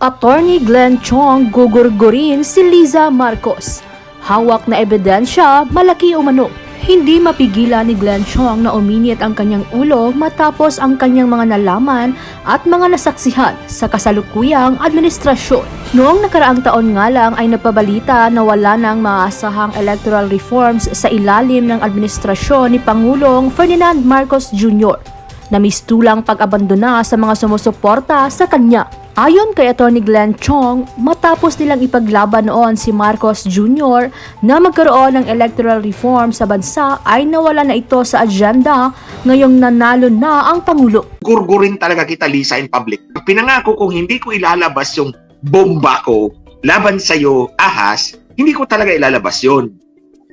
Attorney Glenn Chong gugurgurin si Liza Marcos. Hawak na ebidensya, malaki umano. Hindi mapigilan ni Glenn Chong na uminit ang kanyang ulo matapos ang kanyang mga nalaman at mga nasaksihan sa kasalukuyang administrasyon. Noong nakaraang taon nga lang ay napabalita na wala nang maasahang electoral reforms sa ilalim ng administrasyon ni Pangulong Ferdinand Marcos Jr. na mistulang pag-abandona sa mga sumusuporta sa kanya. Ayon kay Atty. Glenn Chong, matapos nilang ipaglaban noon si Marcos Jr. na magkaroon ng electoral reform sa bansa ay nawala na ito sa agenda ngayong nanalo na ang Pangulo. Gurgurin talaga kita, Lisa, in public. Pinangako kong hindi ko ilalabas yung bomba ko laban sa'yo, ahas, hindi ko talaga ilalabas yun.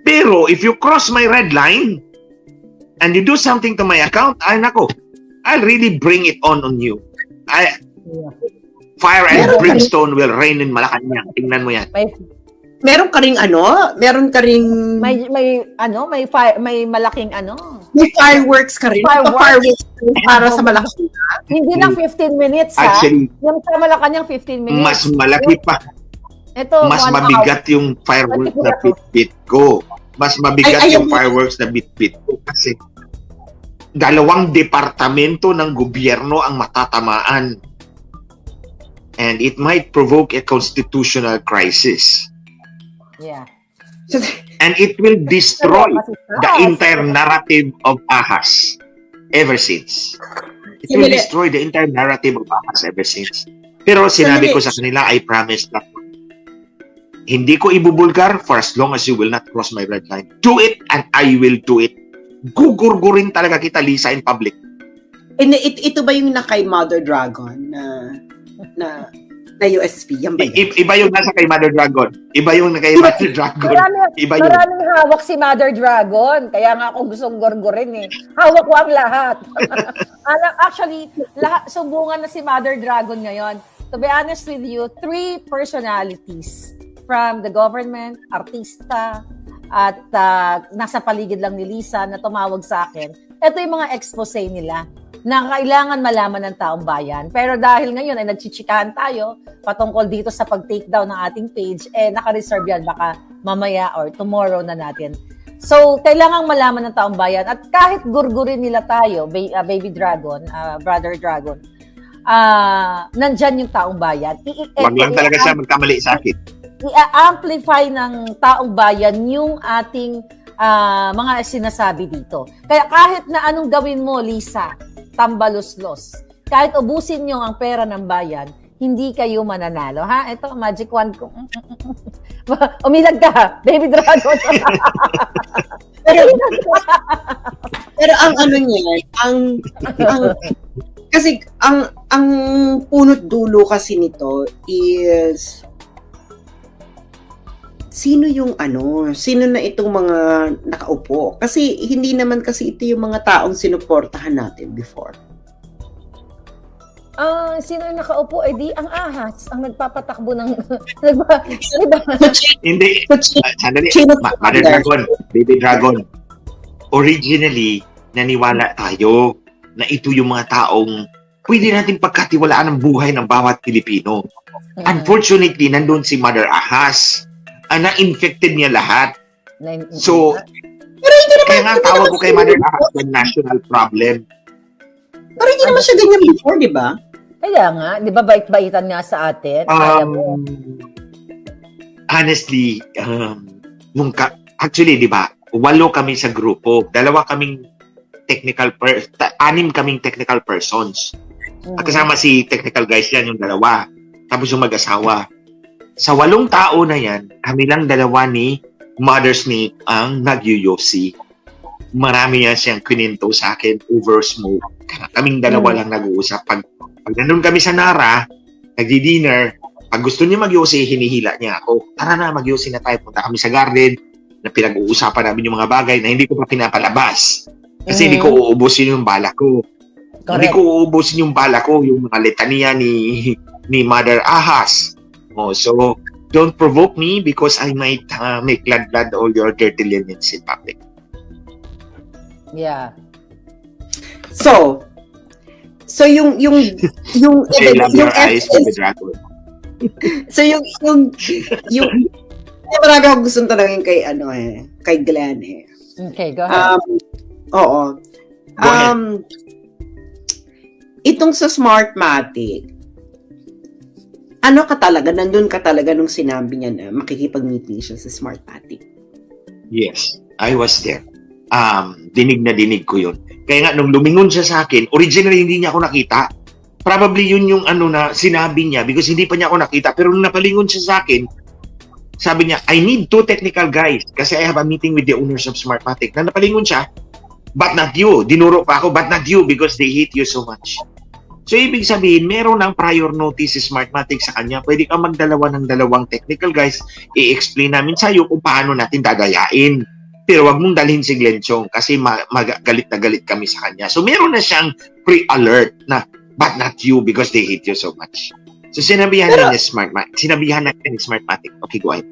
Pero if you cross my red line and you do something to my account, ay nako, I'll really bring it on you. Fire and brimstone will rain in Malacanang. Tingnan mo yan. Meron ka ring meron ka ring may malaking may fireworks ka rin. Fireworks para sa Malacanang. Hindi lang 15 minutes Actually, yung sa Malacanang 15 minutes. Mas malaki pa. Ito, Mas mabigat yung fireworks na bit-bit ko. Mas mabigat yung fireworks na bit-bit ko kasi dalawang departamento ng gobyerno ang matatamaan. And it might provoke a constitutional crisis. Yeah. And it will destroy the entire narrative of ahas ever since. It will destroy the entire narrative of ahas ever since. Pero sinabi ko sa kanila, I promise that hindi ko ibubulgar for as long as you will not cross my red line. Do it and I will do it. Gugurgurin talaga kita, Lisa, in public. Ito ba yung na kay Mother Dragon na USP? Yan ba yan? Iba yung nasa kay Mother Dragon. Iba yung kay Mother Dragon. Maraming hawak si Mother Dragon. Kaya nga ako gustong gorgorin eh. Hawak ko ang lahat. Actually, sumbungan na si Mother Dragon ngayon. To be honest with you, 3 personalities from the government, artista, at nasa paligid lang ni Lisa na tumawag sa akin. Ito yung mga expose nila na kailangan malaman ng taong bayan. Pero dahil ngayon ay nagchichikahan tayo patungkol dito sa pag-takedown ng ating page, naka-reserve yan baka mamaya or tomorrow na natin. So, kailangan malaman ng taong bayan at kahit gurgurin nila tayo, Baby Dragon, Brother Dragon, nandyan yung taong bayan. Wag lang talaga siya magkamali sa akin. I-amplify ng taong bayan yung ating mga sinasabi dito. Kaya kahit na anong gawin mo, Lisa, tambaluslos. Kahit ubusin nyo ang pera ng bayan, hindi kayo mananalo. Ha? Ito, magic wand ko. Umilag ka, Baby Dragon. pero ang niya, kasi ang punot dulo kasi nito is sino na itong mga nakaupo? Kasi hindi naman kasi ito yung mga taong sinuportahan natin before. Sino yung nakaupo? Di ang ahas ang nagpapatakbo ng Hindi. Sandali. Mother Dragon, Baby Dragon. Originally, naniwala tayo na ito yung mga taong pwede natin pagkatiwalaan ang buhay ng bawat Pilipino. Unfortunately, nandun si Mother Ahas. Na-infected niya lahat. So, kaya nga tawag ko kay Mother Ahas ng national problem. Pero hindi naman siya ganyan before, di ba? Kaya nga, di ba bait-baitan nga sa atin? Honestly, actually, di ba, 8 kami sa grupo. 2 kaming technical 6 kaming technical persons. At kasama si technical guys yan, yung 2. Tapos yung mag-asawa. Sa 8 tao na yan, kami lang 2 ni Mother Snake ang nag-UYOC. Marami yan siyang kininto sa akin over smoke. Kaming 2 lang nag-uusap. Pag nandun kami sa Nara, nagdi-dinner, pag gusto niya mag-UYOC, hinihila niya ako. Tara na, mag-UYOC na tayo. Punta kami sa garden, na pinag-uusapan namin yung mga bagay na hindi ko pa pinapalabas. Kasi hindi ko uubusin yung bala ko. Correct. Hindi ko uubusin yung bala ko, yung mga litanya ni Mother Ahas. So, don't provoke me because I might make blood all your dirty linens in public. Yeah. So yung Eyes, Baby Dragon. So marami akong gustong tanongin kay kay Glenn eh. Okay, go ahead. Oo. Go ahead. Itong sa Smartmatic, nandun ka talaga nung sinabi niya na makikipag-meeting siya sa Smartmatic. Yes, I was there. Dinig na dinig ko yun. Kaya nga, nung lumingon siya sa akin, originally hindi niya ako nakita. Probably yun yung na sinabi niya because hindi pa niya ako nakita. Pero nung napalingon siya sa akin, sabi niya, I need 2 technical guys kasi I have a meeting with the owners of Smartmatic. Na napalingon siya, but not you. Dinuro pa ako, but not you because they hate you so much. So, ibig sabihin, meron ng prior notice si Smartmatic sa kanya. Pwede kang magdalawa ng 2 technical guys. I-explain namin sa'yo kung paano natin dadayain. Pero wag mong dalhin si Glenn Chong kasi galit na galit kami sa kanya. So, meron na siyang pre-alert na, but not you because they hate you so much. So, sinabihan na ni Smartmatic. Okay, go ahead.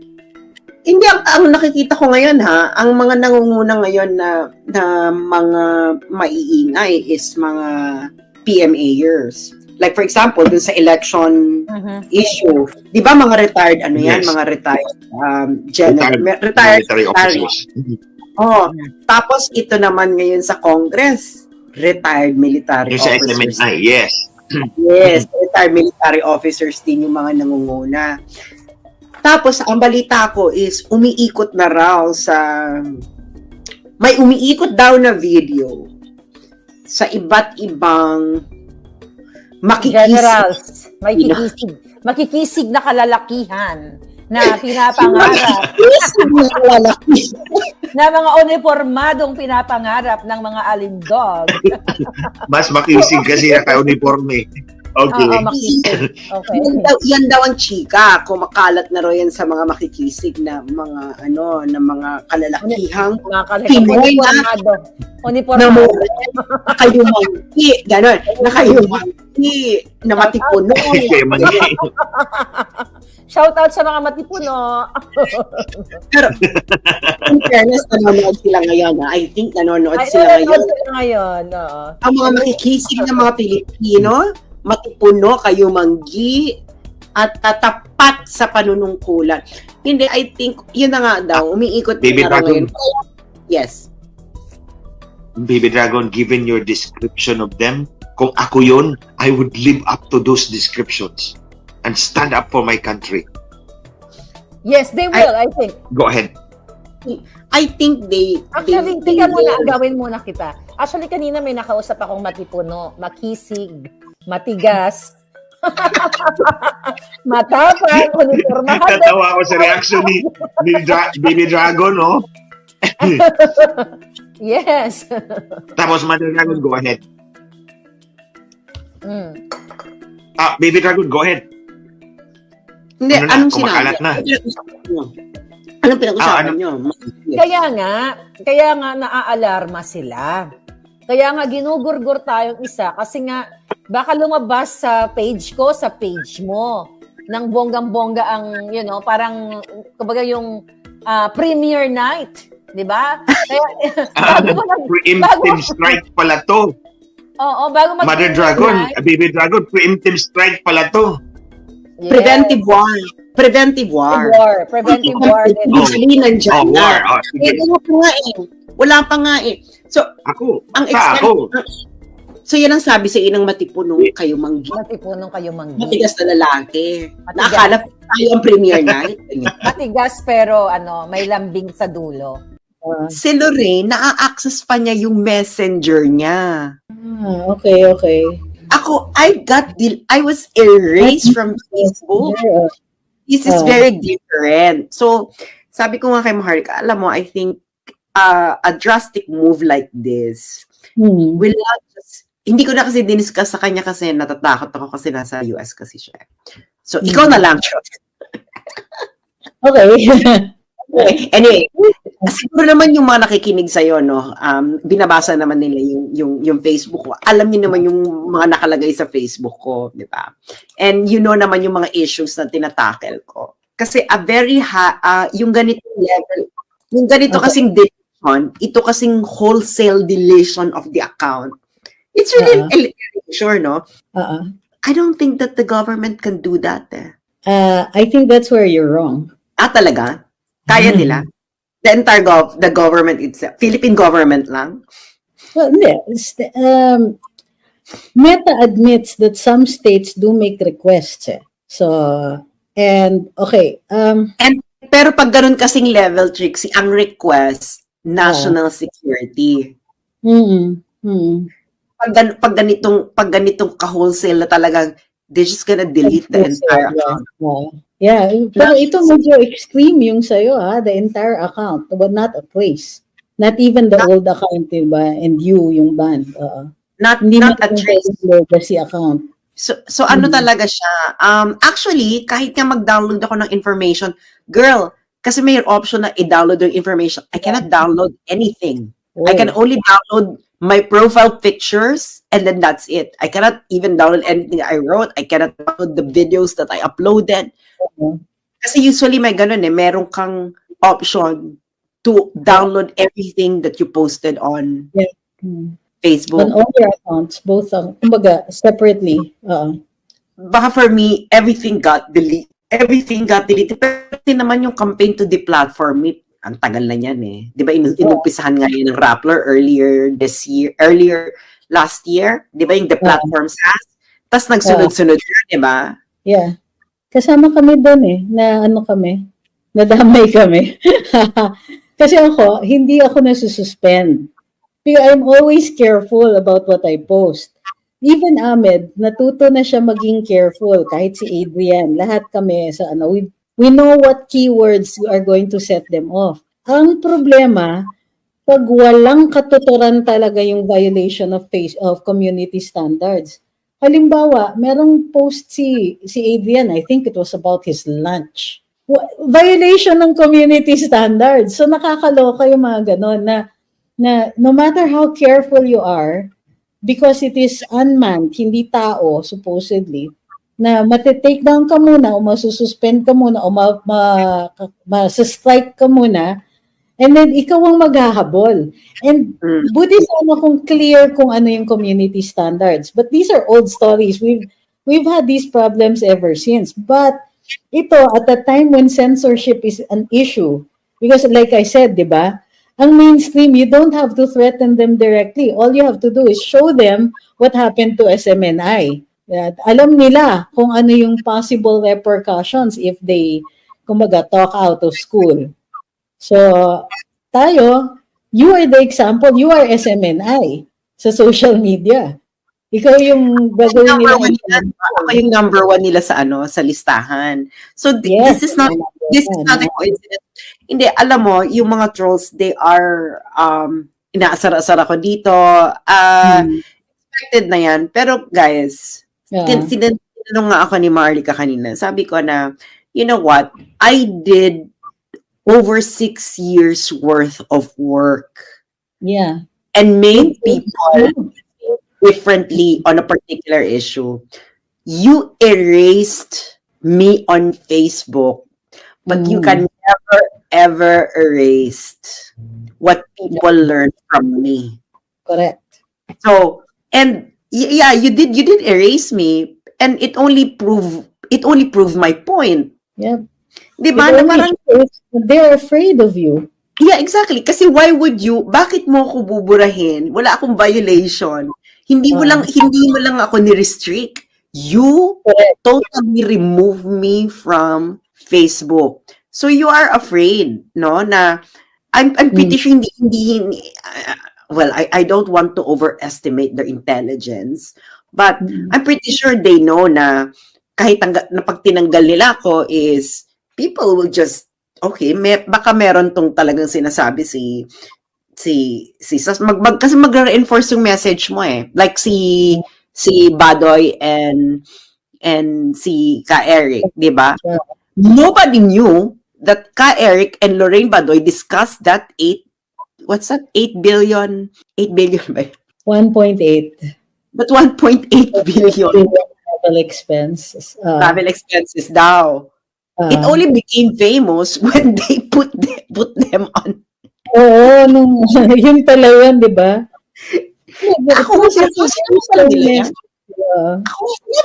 Hindi, ang nakikita ko ngayon ang mga nangunguna ngayon na mga maiingay is mga PMAers. Like for example, dun sa election issue, di ba mga retired, Yes. mga retired Military officers. Tapos ito naman ngayon sa Congress, retired military Yung sa officers. SMNI, yes. Yes, retired military officers din yung mga nangunguna. Tapos, ang balita ko is, may umiikot daw na video sa iba't ibang Generals, makikisig na kalalakihan na pinapangarap na mga uniformadong pinapangarap ng mga alindog. Mas makisig kasi naka-uniforme. Okay. Oo, makisig. Okay. Yan daw ang chika, kumakalat na raw yan sa mga makikisig na mga mga kalalakihang Pinoy na Uniformado. nakayumangki, gano'n, nakayumangki, na matipuno. Shout out sa mga matipuno. Pero, in fairness, nanonood sila ngayon. I think nanonood sila ngayon. Oo. Ang mga makikisig ng mga Pilipino, matipuno, kayumanggi, at tatapat sa panunungkulan. Hindi, I think, yun na nga daw, umiikot Baby na raw Dragon. ngayon. Yes. Baby Dragon, given your description of them, kung ako yun, I would live up to those descriptions and stand up for my country. Yes, they will, I think. Go ahead. I think Actually, they tika muna, will. gawin muna kita. Actually, kanina may nakausap akong matipuno, makisig, matigas, matapang, uniformado. Natawa ako sa reaction ni Baby Dragon, no? Yes. Tapos, Mother Dragon, go ahead. Mm. Baby Dragon, go ahead. Hindi, Ano na, anong kumakalat sinabi? na. Anong pinag-usapan nyo? Kaya nga naaalarma sila. Kaya nga ginugurgur tayong isa kasi nga baka lumabas sa page ko, sa page mo, ng bonggang-bongga ang, parang, kumbaga yung premiere night. Di ba? Kaya, Preemptive strike pala to. Oo, bago Mother Dragon, Baby Dragon, preemptive strike pala to. Yes. Preventive war. Preventive war. Preventive war. Usually, nandyan War. na. Sige. Wala pa nga eh. So, Ako. ang Ako. So, yan ang sabi sa inang matipuno, kayo manggi. Matipunong kayo manggi. Matigas na lalaki. Matigas. Nakakala tayo ang premiere night. Matigas pero may lambing sa dulo. Si Lorraine, naa-access pa niya yung messenger niya. Okay. Ako, I was erased from Facebook. This is very different. So, sabi ko nga kay Maharlika, alam mo, I think a drastic move like this will not just, hindi ko na kasi diniscuss sa kanya kasi natatakot ako kasi nasa US kasi siya. So, ikaw na lang, Chot. Okay. Anyway, siguro naman yung mga nakikinig sa'yo, no, binabasa naman nila yung Facebook ko. Alam niyo naman yung mga nakalagay sa Facebook ko, di ba? And you know naman yung mga issues na tinatakel ko. Kasi yung ganitong level, yung ganito kasing deletion, ito kasing wholesale deletion of the account, it's really an erasure, no? I don't think that the government can do that. I think that's where you're wrong. Talaga? Kaya nila? The entire the government itself, Philippine government lang? Well, hindi. Meta admits that some states do make requests. So, and okay, Pero pag ganun kasing level, Trixie, ang request, national security. Pag ganitong ka-wholesale na talagang, they're just gonna delete the entire account. Yeah, pero ito medyo extreme yung sa'yo, the entire account, but not a trace. Not even the old account, diba? And yung ban. Hindi Not a trace. Legacy account. So ano talaga siya? Actually, kahit nga mag-download ako ng information, girl, kasi may option na i-download yung information. I cannot download anything. I can only download my profile pictures, and then that's it. I cannot even download anything I wrote. I cannot download the videos that I uploaded. Kasi usually may ganun meron kang option to download everything that you posted on Facebook. On all your accounts, both, kumbaga, separately. Baka for me, everything got deleted. Pero naman yung campaign to deplatform it, ang tagal na yan Di ba, inumpisahan nga yun ng Rappler earlier last year. Di ba, yung deplatform SAS? Tapos nagsunod-sunod na, di ba? Yeah. Kasama kami doon nadamay kami. Kasi hindi ako nasususpend. Because I'm always careful about what I post. Even Ahmed, natuto na siya maging careful, kahit si Adrian, lahat kami sa we know what keywords we are going to set them off. Ang problema, pag walang katuturan talaga yung violation of community standards. Halimbawa, merong post si Adrian, I think it was about his lunch. Violation ng community standards. So nakakaloka yung mga ganon na no matter how careful you are, because it is unmanned, hindi tao, supposedly, na matitake down ka muna o masususpend ka muna o strike ka muna, and then ikaw ang maghahabol. And buti sana kung clear kung ano yung community standards. But these are old stories. We've had these problems ever since. But ito, at the time when censorship is an issue, because like I said, di ba, ang mainstream, you don't have to threaten them directly. All you have to do is show them what happened to SMNI. Alam nila kung ano yung possible repercussions if they, kumbaga, talk out of school. So, tayo, you are the example. You are SMNI sa social media. Ikaw yung gagawin nila. Ako yung number one nila sa sa listahan. So, this is not a coincidence. Hindi, alam mo, yung mga trolls, they are, inaasar-asar ako dito. Expected na yan. Pero, guys, tinanong nga ako ni Marlica kanina. Sabi ko na, you know what? I did over 6 years worth of work. Yeah. And made people differently on a particular issue. You erased me on Facebook, but you can never, ever erase what people learned from me. Correct. So, and yeah, you did erase me, and it only proved my point. Yeah. Di ba? They're afraid of you. Yeah, exactly. Kasi bakit mo ako buburahin? Wala akong violation. Hindi mo lang ako ni-restrict. You totally remove me from Facebook. So you are afraid, no? Na I'm pretty sure hindi well, I don't want to overestimate their intelligence, but I'm pretty sure they know na kahit na pag tinanggal nila ako is people will just baka meron tong talagang sinasabi si kasi mag-reinforce yung message mo like si Badoy and si Ka Eric, di ba? Nobody knew that Ka Eric and Lorraine Badoy discussed that 8 billion ba? 1.8. But 1.8 billion travel expenses. Travel expenses daw. It only became famous when they put them on. Oo, yun pala yun, di ba? Ako, yan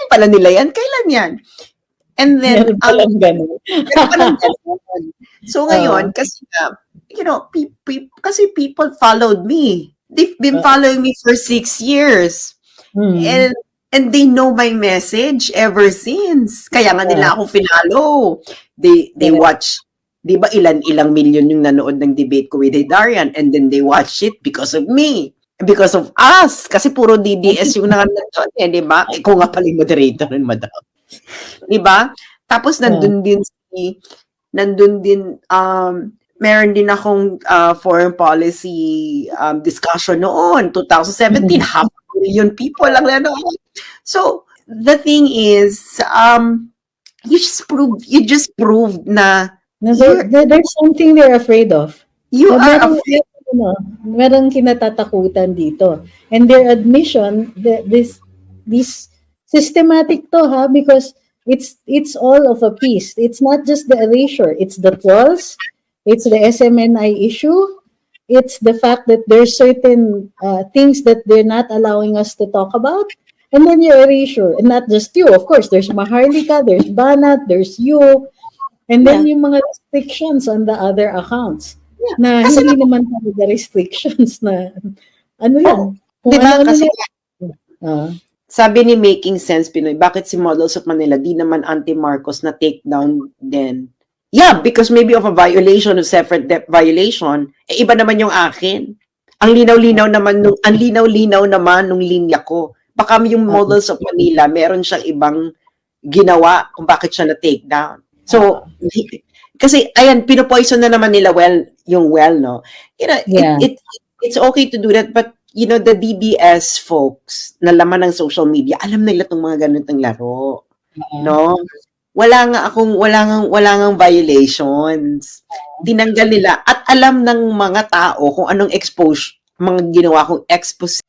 pala nila yan. Kailan yan? And then, Meron palang ganun. meron pa ng ganun. So ngayon, kasi kasi people followed me. They've been following me for 6 years. Mm. And they know my message ever since. Kaya nga nila ako finalo. They Yeah. watch, di ba ilang million yung nanood ng debate ko with Darian, and then they watch it because of me. Because of us. Kasi puro DDS yung nanonood, di ba? Ikaw nga pala yung moderator nun, madam. Di ba? Tapos nandun din meron din akong foreign policy discussion noon, 2017, half a million people lang nanood. So, the thing is, you just proved na There's something they're afraid of. you So, are afraid. merong kinatatakutan dito. And their admission, this systematic to, because it's all of a piece. It's not just the erasure, it's the trolls, it's the SMNI issue, it's the fact that there's certain things that they're not allowing us to talk about, and then your erasure, and not just you, of course, there's Maharlika, there's Banat, there's you, and then yung mga restrictions on the other accounts, na Kasi hindi naman talaga restrictions na, ano lang, kung Di ba? ano-ano Kasi na. sabi ni Making Sense Pinoy, bakit si Models of Manila di naman anti-Marcos na take down din? Yeah, because maybe of a violation of separate debt violation, iba naman yung akin. Ang linaw-linaw naman nung linya ko. Baka yung Models of Manila, meron siyang ibang ginawa kung bakit siya na-take down. So, kasi, ayan, pinopoison na naman nila yung no? Yeah. It's okay to do that, but, the DDS folks na laman ng social media, alam nila itong mga ganitong laro. No? Wala nga violations. Tinanggal nila. At alam ng mga tao kung anong mga ginawa kong expose